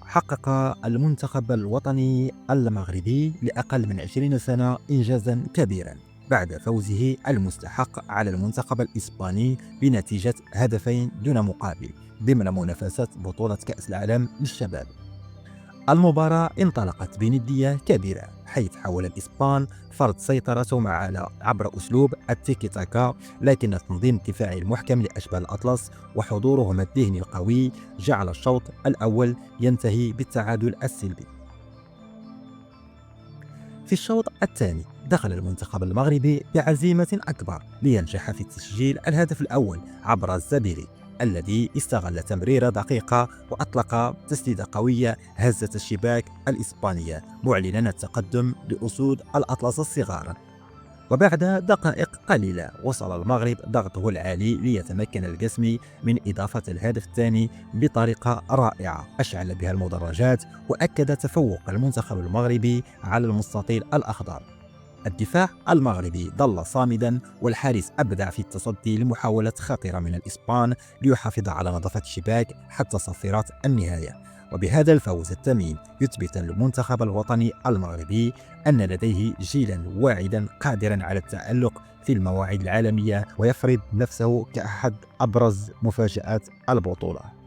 حقق المنتخب الوطني المغربي لأقل من 20 سنة إنجازا كبيرا بعد فوزه المستحق على المنتخب الإسباني بنتيجة هدفين دون مقابل ضمن منافسات بطولة كأس العالم للشباب. المباراة انطلقت بندية كبيرة، حيث حاول الإسبان فرض سيطرتهم عبر أسلوب التيكي تاكا، لكن التنظيم الدفاعي المحكم لأشبال الأطلس وحضورهم الذهني القوي جعل الشوط الأول ينتهي بالتعادل السلبي. في الشوط الثاني دخل المنتخب المغربي بعزيمة أكبر لينجح في تسجيل الهدف الأول عبر الزبيري، الذي استغل تمريرة دقيقة وأطلق تسديدة قوية هزت الشباك الإسبانية، معلنا التقدم لأسود الأطلس الصغار. وبعد دقائق قليلة وصل المغرب ضغطه العالي ليتمكن القسمي من إضافة الهدف الثاني بطريقة رائعة أشعل بها المدرجات، وأكد تفوق المنتخب المغربي على المستطيل الأخضر. الدفاع المغربي ظل صامدا، والحارس أبدع في التصدي لمحاولة خطيرة من الإسبان ليحافظ على نظافة الشباك حتى صفيرات النهاية. وبهذا الفوز الثمين يثبت المنتخب الوطني المغربي أن لديه جيلا واعدا قادرا على التألق في المواعيد العالمية ويفرض نفسه كأحد أبرز مفاجآت البطولة.